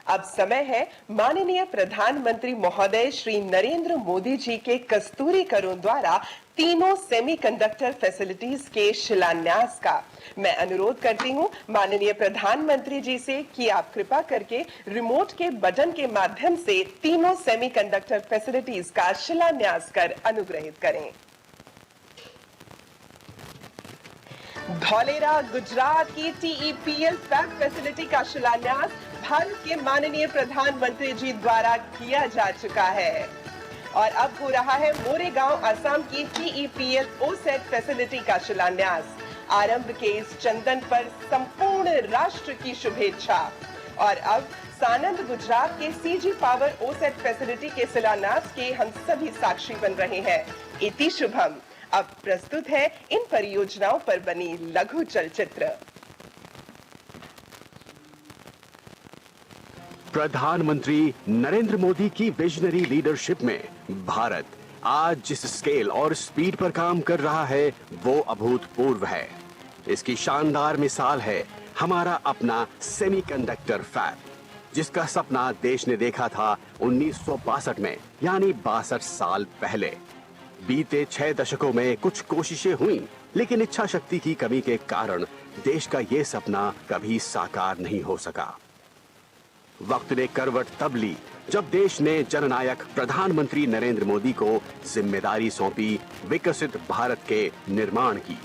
अब समय है माननीय प्रधानमंत्री महोदय श्री नरेंद्र मोदी जी के कस्तूरी करों द्वारा तीनों सेमीकंडक्टर फैसिलिटीज के शिलान्यास का। मैं अनुरोध करती हूं माननीय प्रधानमंत्री जी से कि आप कृपा करके रिमोट के बटन के माध्यम से तीनों सेमीकंडक्टर फैसिलिटीज का शिलान्यास कर अनुग्रहित करें। धौलेरा गुजरात की टीईपीएल फैब फैसिलिटी का शिलान्यास भारत के माननीय प्रधानमंत्री जी द्वारा किया जा चुका है और अब हो रहा है मोरेगांव असम की टीईपीएल ओसेट फैसिलिटी का शिलान्यास। आरंभ के इस चंदन पर संपूर्ण राष्ट्र की शुभेच्छा। और अब सानंद गुजरात के सीजी पावर ओसेट फैसिलिटी के शिलान्यास के हम सभी साक्षी बन रहे हैं। इति शुभम। अब प्रस्तुत है इन परियोजनाओं पर बनी लघु चलचित्र। प्रधानमंत्री नरेंद्र मोदी की विजनरी लीडरशिप में भारत आज जिस स्केल और स्पीड पर काम कर रहा है वो अभूतपूर्व है। इसकी शानदार मिसाल है हमारा अपना सेमीकंडक्टर फैब, जिसका सपना देश ने देखा था 1962 में, यानी 62 साल पहले। बीते 6 दशकों में कुछ कोशिशें हुई, लेकिन इच्छा शक्ति की कमी के कारण देश का ये सपना कभी साकार नहीं हो सका। वक्त ने करवट तब ली जब देश ने जननायक प्रधानमंत्री नरेंद्र मोदी को जिम्मेदारी सौंपी विकसित भारत के निर्माण की।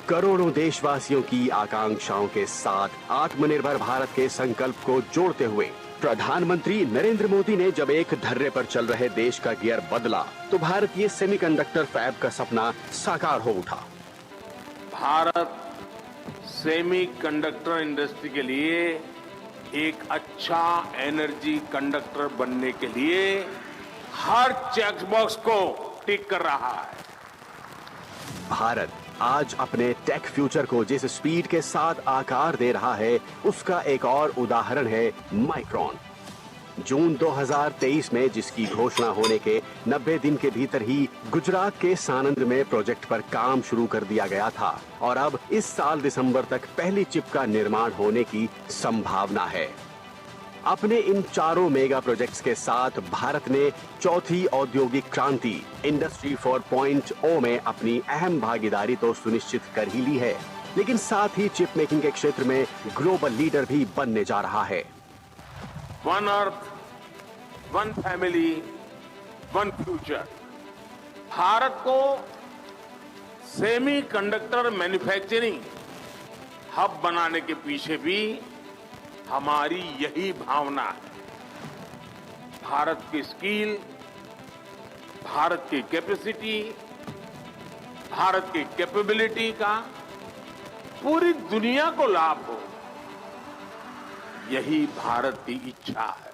करोड़ों देशवासियों की आकांक्षाओं के साथ आत्मनिर्भर भारत के संकल्प को जोड़ते हुए प्रधानमंत्री नरेंद्र मोदी ने जब एक धर्रे पर चल रहे देश का गियर बदला तो भारतीय सेमीकंडक्टर फैब का सपना साकार हो उठा। भारत सेमीकंडक्टर इंडस्ट्री के लिए एक अच्छा एनर्जी कंडक्टर बनने के लिए हर चेक बॉक्स को टिक कर रहा है। भारत आज अपने टेक फ्यूचर को जिस स्पीड के साथ आकार दे रहा है उसका एक और उदाहरण है माइक्रोन। जून 2023 में जिसकी घोषणा होने के 90 दिन के भीतर ही गुजरात के सानंद में प्रोजेक्ट पर काम शुरू कर दिया गया था और अब इस साल दिसंबर तक पहली चिप का निर्माण होने की संभावना है। अपने इन चारों मेगा प्रोजेक्ट्स के साथ भारत ने चौथी औद्योगिक क्रांति इंडस्ट्री 4.0 में अपनी अहम भागीदारी तो सुनिश्चित कर ही ली है, लेकिन साथ ही चिप मेकिंग के क्षेत्र में ग्लोबल लीडर भी बनने जा रहा है। One earth, one family, one future. Bharat को सेमीकंडक्टर मैन्युफैक्चरिंग हब बनाने के पीछे भी हमारी यही भावना है। भारत की स्किल, भारत की कैपेसिटी, भारत की कैपेबिलिटी का पूरी दुनिया को लाभ हो, यही भारत की इच्छा है।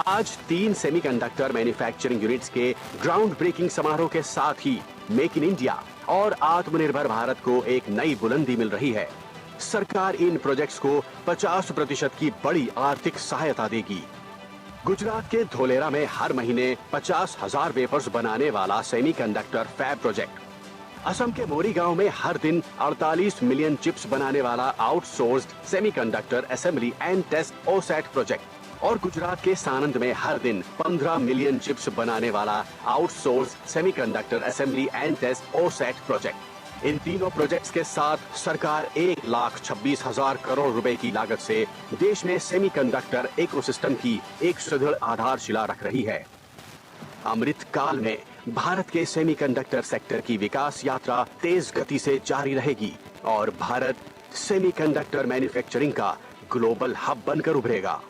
आज 3 सेमीकंडक्टर मैन्युफैक्चरिंग यूनिट्स के ग्राउंड ब्रेकिंग समारोह के साथ ही मेक इन इंडिया और आत्मनिर्भर भारत को एक नई बुलंदी मिल रही है। सरकार इन प्रोजेक्ट्स को 50% की बड़ी आर्थिक सहायता देगी। गुजरात के धोलेरा में हर महीने 50,000 वेफर्स बनाने वाला सेमीकंडक्टर फैब प्रोजेक्ट, असम के मोरीगांव में हर दिन 48 मिलियन चिप्स बनाने वाला outsourced semiconductor assembly and test OSAT project और गुजरात के सानंद में हर दिन 15 मिलियन चिप्स बनाने वाला outsourced semiconductor assembly and test OSAT project. इन तीनों प्रोजेक्ट्स के साथ सरकार 1,26,000 करोड़ रुपए की लागत से देश में सेमीकंडक्टर इकोसिस्टम की एक सुदृढ़ आधारशिला रख रही है। अमृत काल में भारत के सेमीकंडक्टर सेक्टर की विकास यात्रा तेज गति से जारी रहेगी और भारत सेमीकंडक्टर मैन्युफैक्चरिंग का ग्लोबल हब बनकर उभरेगा।